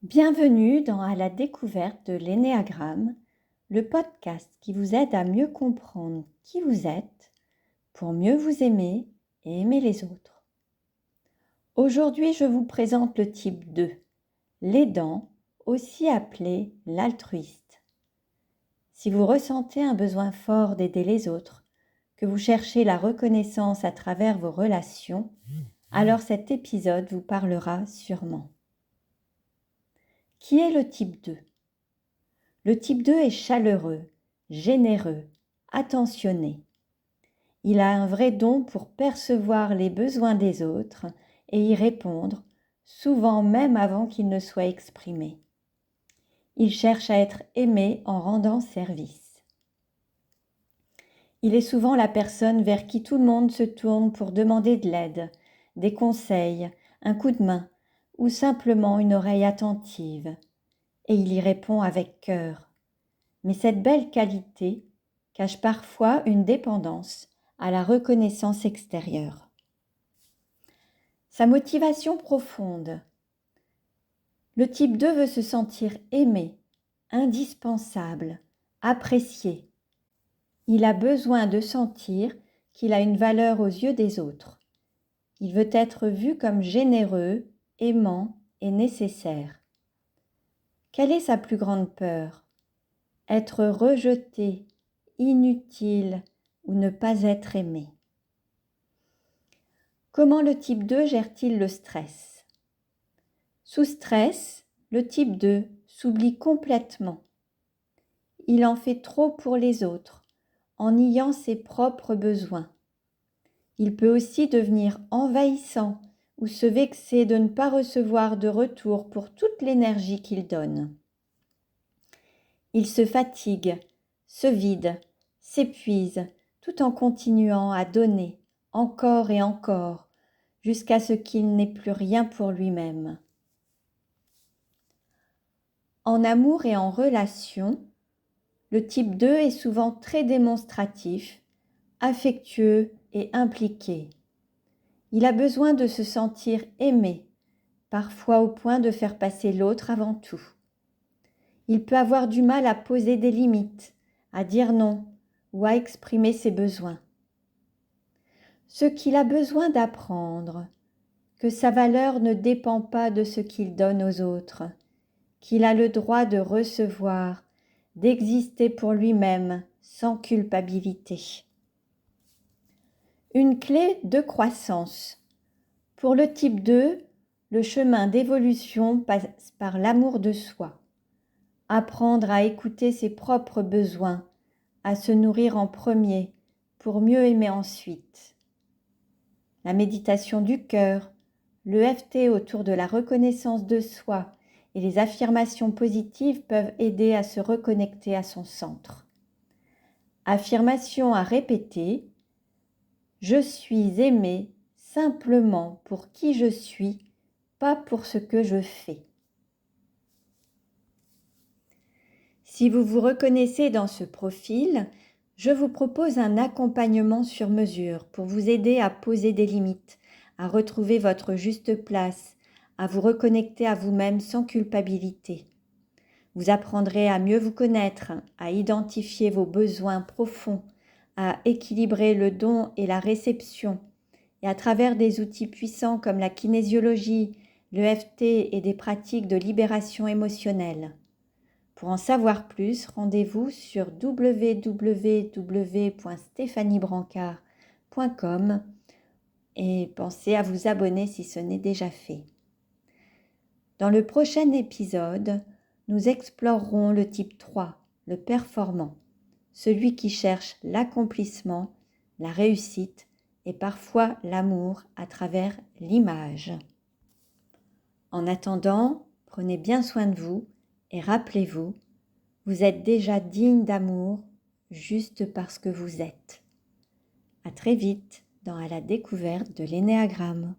Bienvenue dans À la découverte de l'énéagramme, le podcast qui vous aide à mieux comprendre qui vous êtes pour mieux vous aimer et aimer les autres. Aujourd'hui, je vous présente le type 2, l'aidant, aussi appelé l'altruiste. Si vous ressentez un besoin fort d'aider les autres, que vous cherchez la reconnaissance à travers vos relations, alors cet épisode vous parlera sûrement. Qui est le type 2 ? Le type 2 est chaleureux, généreux, attentionné. Il a un vrai don pour percevoir les besoins des autres et y répondre, souvent même avant qu'ils ne soient exprimés. Il cherche à être aimé en rendant service. Il est souvent la personne vers qui tout le monde se tourne pour demander de l'aide, des conseils, un coup de main ou simplement une oreille attentive. Et il y répond avec cœur. Mais cette belle qualité cache parfois une dépendance à la reconnaissance extérieure. Sa motivation profonde. Le type 2 veut se sentir aimé, indispensable, apprécié. Il a besoin de sentir qu'il a une valeur aux yeux des autres. Il veut être vu comme généreux, aimant et nécessaire. Quelle est sa plus grande peur ? Être rejeté, inutile ou ne pas être aimé. Comment le type 2 gère-t-il le stress ? Sous stress, le type 2 s'oublie complètement. Il en fait trop pour les autres, en niant ses propres besoins. Il peut aussi devenir envahissant ou se vexer de ne pas recevoir de retour pour toute l'énergie qu'il donne. Il se fatigue, se vide, s'épuise, tout en continuant à donner, encore et encore, jusqu'à ce qu'il n'ait plus rien pour lui-même. En amour et en relation, le type 2 est souvent très démonstratif, affectueux et impliqué. Il a besoin de se sentir aimé, parfois au point de faire passer l'autre avant tout. Il peut avoir du mal à poser des limites, à dire non ou à exprimer ses besoins. Ce qu'il a besoin d'apprendre, que sa valeur ne dépend pas de ce qu'il donne aux autres, qu'il a le droit de recevoir, d'exister pour lui-même sans culpabilité. Une clé de croissance. Pour le type 2, le chemin d'évolution passe par l'amour de soi. Apprendre à écouter ses propres besoins, à se nourrir en premier pour mieux aimer ensuite. La méditation du cœur, l'EFT autour de la reconnaissance de soi et les affirmations positives peuvent aider à se reconnecter à son centre. Affirmation à répéter. Je suis aimé simplement pour qui je suis, pas pour ce que je fais. Si vous vous reconnaissez dans ce profil, je vous propose un accompagnement sur mesure pour vous aider à poser des limites, à retrouver votre juste place, à vous reconnecter à vous-même sans culpabilité. Vous apprendrez à mieux vous connaître, à identifier vos besoins profonds, à équilibrer le don et la réception, et à travers des outils puissants comme la kinésiologie, l'EFT et des pratiques de libération émotionnelle. Pour en savoir plus, rendez-vous sur www.stéphaniebrancard.com et pensez à vous abonner si ce n'est déjà fait. Dans le prochain épisode, nous explorerons le type 3, le performant, celui qui cherche l'accomplissement, la réussite et parfois l'amour à travers l'image. En attendant, prenez bien soin de vous et rappelez-vous, vous êtes déjà digne d'amour juste parce que vous êtes. À très vite dans À la découverte de l'énéagramme.